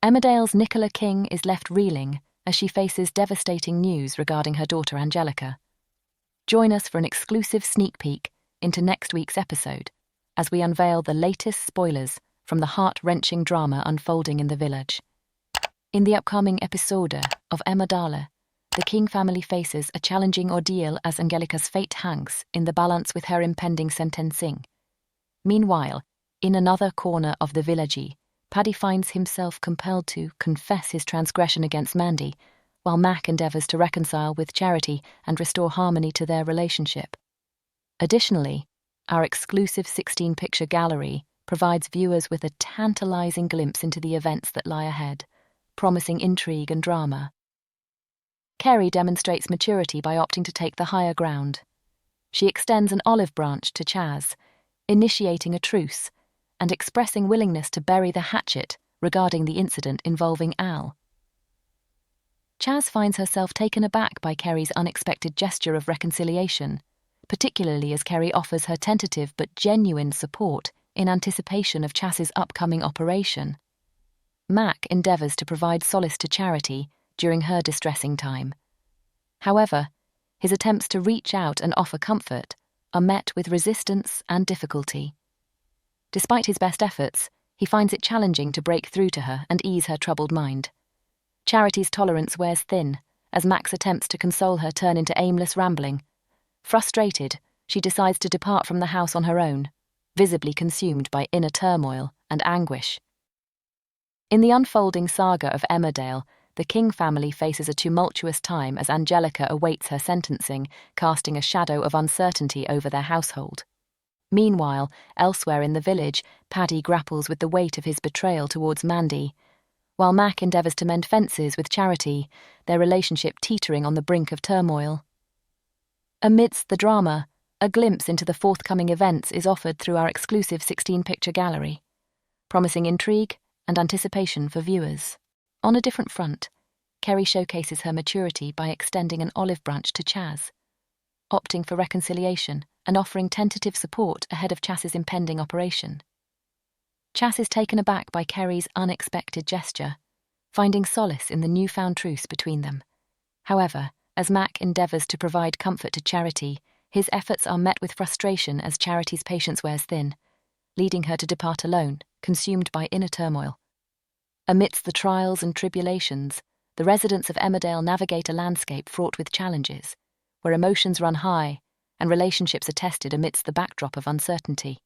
Emmerdale's Nicola King is left reeling as she faces devastating news regarding her daughter Angelica. Join us for an exclusive sneak peek into next week's episode as we unveil the latest spoilers from the heart-wrenching drama unfolding in the village. In the upcoming episode of Emmerdale, the King family faces a challenging ordeal as Angelica's fate hangs in the balance with her impending sentencing. Meanwhile, in another corner of the village, Paddy finds himself compelled to confess his transgression against Mandy, while Mack endeavours to reconcile with Charity and restore harmony to their relationship. Additionally, our exclusive 16-picture gallery provides viewers with a tantalising glimpse into the events that lie ahead, promising intrigue and drama. Kerry demonstrates maturity by opting to take the higher ground. She extends an olive branch to Chaz, initiating a truce and expressing willingness to bury the hatchet regarding the incident involving Al. Chaz finds herself taken aback by Kerry's unexpected gesture of reconciliation, particularly as Kerry offers her tentative but genuine support in anticipation of Chaz's upcoming operation. Mack endeavours to provide solace to Charity during her distressing time. However, his attempts to reach out and offer comfort are met with resistance and difficulty. Despite his best efforts, he finds it challenging to break through to her and ease her troubled mind. Charity's tolerance wears thin as Mack's attempts to console her turn into aimless rambling. Frustrated, she decides to depart from the house on her own, visibly consumed by inner turmoil and anguish. In the unfolding saga of Emmerdale, the King family faces a tumultuous time as Angelica awaits her sentencing, casting a shadow of uncertainty over their household. Meanwhile, elsewhere in the village, Paddy grapples with the weight of his betrayal towards Mandy, while Mack endeavours to mend fences with Charity, their relationship teetering on the brink of turmoil. Amidst the drama, a glimpse into the forthcoming events is offered through our exclusive 16-picture gallery, promising intrigue and anticipation for viewers. On a different front, Kerry showcases her maturity by extending an olive branch to Chaz, opting for reconciliation and offering tentative support ahead of Chaz's impending operation. Chaz is taken aback by Kerry's unexpected gesture, finding solace in the newfound truce between them. However, as Mack endeavours to provide comfort to Charity, his efforts are met with frustration as Charity's patience wears thin, leading her to depart alone, consumed by inner turmoil. Amidst the trials and tribulations, the residents of Emmerdale navigate a landscape fraught with challenges, where emotions run high and relationships are tested amidst the backdrop of uncertainty.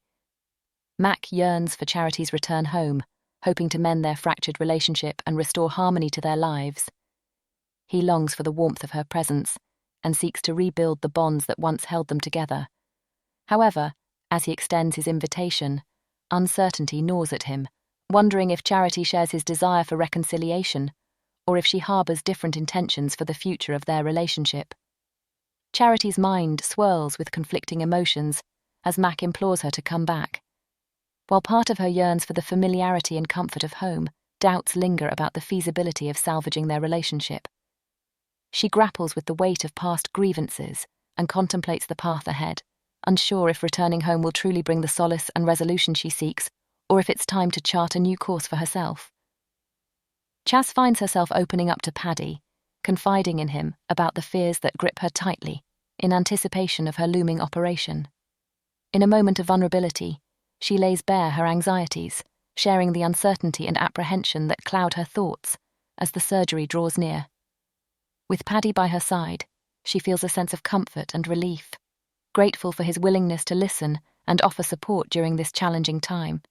Mack yearns for Charity's return home, hoping to mend their fractured relationship and restore harmony to their lives. He longs for the warmth of her presence and seeks to rebuild the bonds that once held them together. However, as he extends his invitation, uncertainty gnaws at him, wondering if Charity shares his desire for reconciliation or if she harbours different intentions for the future of their relationship. Charity's mind swirls with conflicting emotions as Mack implores her to come back. While part of her yearns for the familiarity and comfort of home, doubts linger about the feasibility of salvaging their relationship. She grapples with the weight of past grievances and contemplates the path ahead, unsure if returning home will truly bring the solace and resolution she seeks, or if it's time to chart a new course for herself. Chaz finds herself opening up to Paddy, confiding in him about the fears that grip her tightly in anticipation of her looming operation. In a moment of vulnerability, she lays bare her anxieties, sharing the uncertainty and apprehension that cloud her thoughts as the surgery draws near. With Paddy by her side, she feels a sense of comfort and relief, grateful for his willingness to listen and offer support during this challenging time.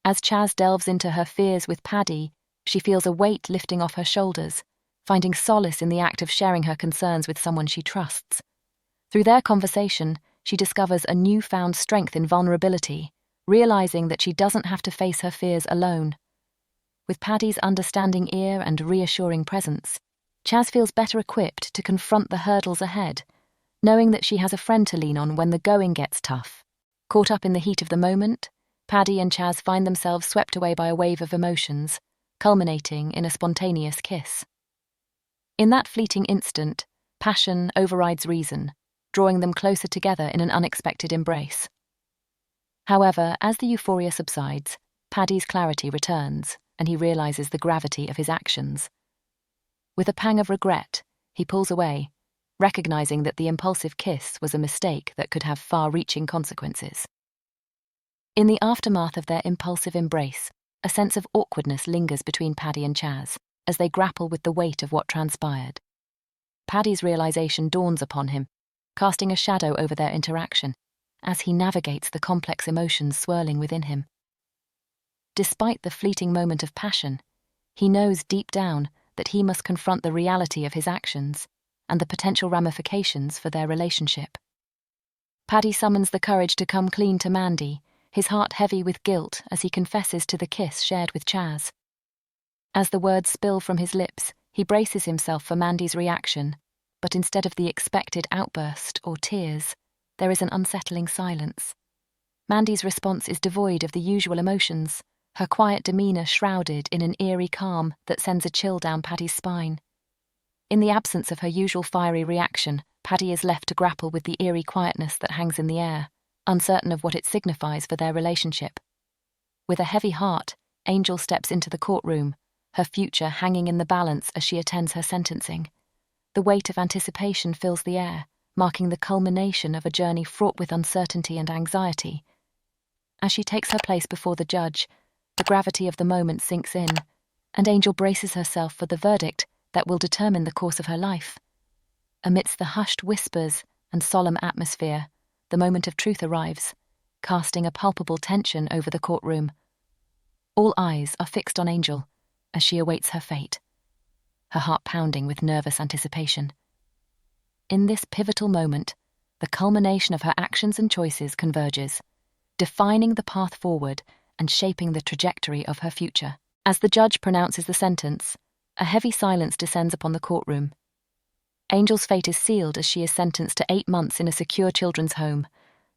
As Chaz delves into her fears with Paddy, she feels a weight lifting off her shoulders, finding solace in the act of sharing her concerns with someone she trusts. Through their conversation, she discovers a newfound strength in vulnerability, realizing that she doesn't have to face her fears alone. With Paddy's understanding ear and reassuring presence, Chaz feels better equipped to confront the hurdles ahead, knowing that she has a friend to lean on when the going gets tough. Caught up in the heat of the moment, Paddy and Chaz find themselves swept away by a wave of emotions, culminating in a spontaneous kiss. In that fleeting instant, passion overrides reason, drawing them closer together in an unexpected embrace. However, as the euphoria subsides, Paddy's clarity returns, and he realizes the gravity of his actions. With a pang of regret, he pulls away, recognizing that the impulsive kiss was a mistake that could have far-reaching consequences. In the aftermath of their impulsive embrace, a sense of awkwardness lingers between Paddy and Chas as they grapple with the weight of what transpired. Paddy's realization dawns upon him, casting a shadow over their interaction as he navigates the complex emotions swirling within him. Despite the fleeting moment of passion, he knows deep down that he must confront the reality of his actions and the potential ramifications for their relationship. Paddy summons the courage to come clean to Mandy, his heart heavy with guilt as he confesses to the kiss shared with Chas. As the words spill from his lips, he braces himself for Mandy's reaction, but instead of the expected outburst or tears, there is an unsettling silence. Mandy's response is devoid of the usual emotions, her quiet demeanor shrouded in an eerie calm that sends a chill down Paddy's spine. In the absence of her usual fiery reaction, Paddy is left to grapple with the eerie quietness that hangs in the air, uncertain of what it signifies for their relationship. With a heavy heart, Angel steps into the courtroom, her future hanging in the balance as she attends her sentencing. The weight of anticipation fills the air, marking the culmination of a journey fraught with uncertainty and anxiety. As she takes her place before the judge, the gravity of the moment sinks in, and Angel braces herself for the verdict that will determine the course of her life. Amidst the hushed whispers and solemn atmosphere, the moment of truth arrives, casting a palpable tension over the courtroom. All eyes are fixed on Angel as she awaits her fate, her heart pounding with nervous anticipation. In this pivotal moment, the culmination of her actions and choices converges, defining the path forward and shaping the trajectory of her future. As the judge pronounces the sentence, a heavy silence descends upon the courtroom. Angel's fate is sealed as she is sentenced to 8 months in a secure children's home,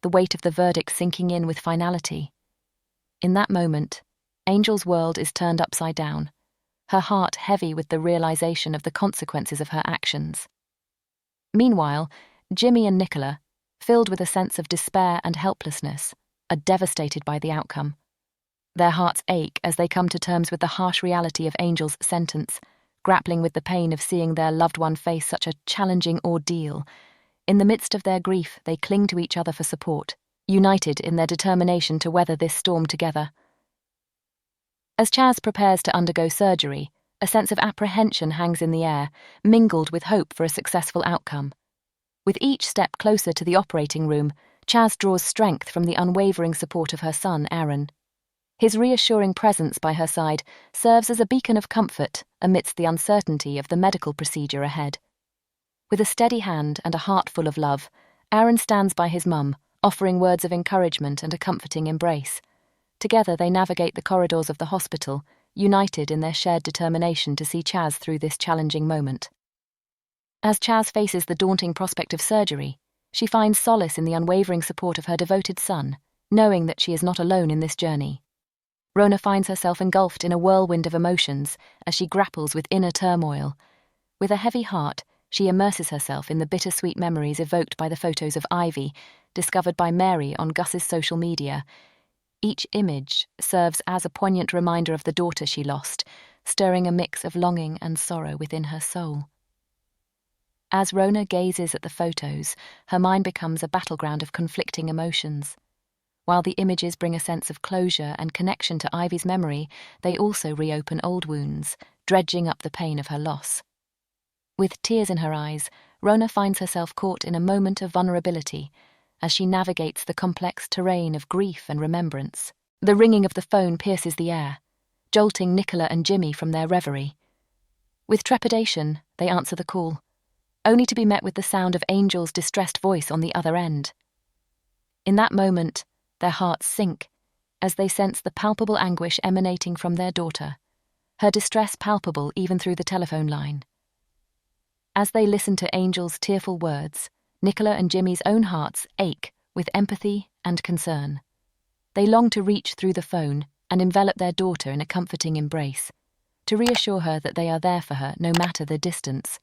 the weight of the verdict sinking in with finality. In that moment, Angel's world is turned upside down, her heart heavy with the realization of the consequences of her actions. Meanwhile, Jimmy and Nicola, filled with a sense of despair and helplessness, are devastated by the outcome. Their hearts ache as they come to terms with the harsh reality of Angel's sentence, grappling with the pain of seeing their loved one face such a challenging ordeal. In the midst of their grief, they cling to each other for support, united in their determination to weather this storm together. As Chas prepares to undergo surgery, a sense of apprehension hangs in the air, mingled with hope for a successful outcome. With each step closer to the operating room, Chas draws strength from the unwavering support of her son, Aaron. His reassuring presence by her side serves as a beacon of comfort amidst the uncertainty of the medical procedure ahead. With a steady hand and a heart full of love, Aaron stands by his mum, offering words of encouragement and a comforting embrace. Together they navigate the corridors of the hospital, united in their shared determination to see Chas through this challenging moment. As Chas faces the daunting prospect of surgery, she finds solace in the unwavering support of her devoted son, knowing that she is not alone in this journey. Rhona finds herself engulfed in a whirlwind of emotions as she grapples with inner turmoil. With a heavy heart, she immerses herself in the bittersweet memories evoked by the photos of Ivy, discovered by Mary on Gus's social media. Each image serves as a poignant reminder of the daughter she lost, stirring a mix of longing and sorrow within her soul. As Rhona gazes at the photos, her mind becomes a battleground of conflicting emotions. While the images bring a sense of closure and connection to Ivy's memory, they also reopen old wounds, dredging up the pain of her loss. With tears in her eyes, Rhona finds herself caught in a moment of vulnerability as she navigates the complex terrain of grief and remembrance. The ringing of the phone pierces the air, jolting Nicola and Jimmy from their reverie. With trepidation, they answer the call, only to be met with the sound of Angel's distressed voice on the other end. In that moment, their hearts sink as they sense the palpable anguish emanating from their daughter, her distress palpable even through the telephone line. As they listen to Angel's tearful words, Nicola and Jimmy's own hearts ache with empathy and concern. They long to reach through the phone and envelop their daughter in a comforting embrace, to reassure her that they are there for her no matter the distance.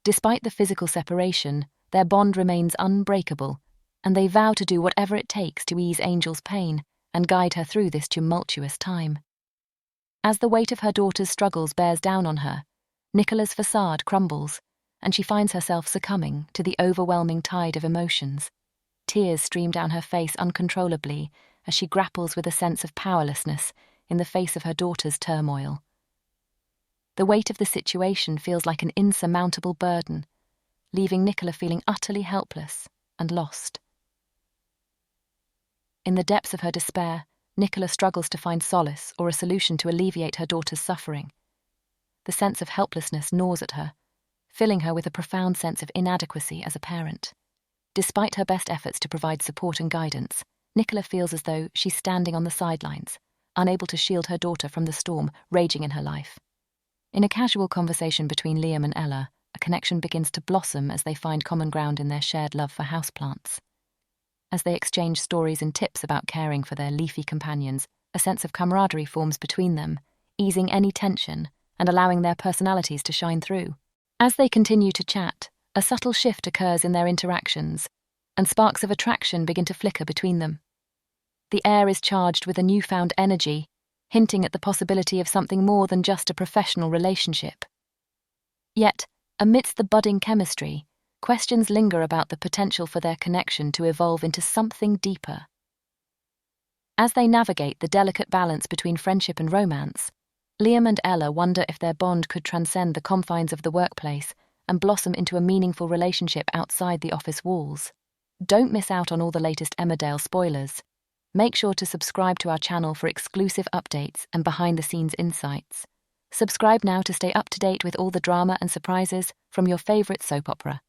Despite the physical separation, their bond remains unbreakable, and they vow to do whatever it takes to ease Angel's pain and guide her through this tumultuous time. As the weight of her daughter's struggles bears down on her, Nicola's facade crumbles, and she finds herself succumbing to the overwhelming tide of emotions. Tears stream down her face uncontrollably as she grapples with a sense of powerlessness in the face of her daughter's turmoil. The weight of the situation feels like an insurmountable burden, leaving Nicola feeling utterly helpless and lost. In the depths of her despair, Nicola struggles to find solace or a solution to alleviate her daughter's suffering. The sense of helplessness gnaws at her, filling her with a profound sense of inadequacy as a parent. Despite her best efforts to provide support and guidance, Nicola feels as though she's standing on the sidelines, unable to shield her daughter from the storm raging in her life. In a casual conversation between Liam and Ella, a connection begins to blossom as they find common ground in their shared love for houseplants. As they exchange stories and tips about caring for their leafy companions, a sense of camaraderie forms between them, easing any tension and allowing their personalities to shine through. As they continue to chat, a subtle shift occurs in their interactions, and sparks of attraction begin to flicker between them. The air is charged with a newfound energy, hinting at the possibility of something more than just a professional relationship. Yet, amidst the budding chemistry, questions linger about the potential for their connection to evolve into something deeper. As they navigate the delicate balance between friendship and romance, Liam and Ella wonder if their bond could transcend the confines of the workplace and blossom into a meaningful relationship outside the office walls. Don't miss out on all the latest Emmerdale spoilers. Make sure to subscribe to our channel for exclusive updates and behind-the-scenes insights. Subscribe now to stay up to date with all the drama and surprises from your favourite soap opera.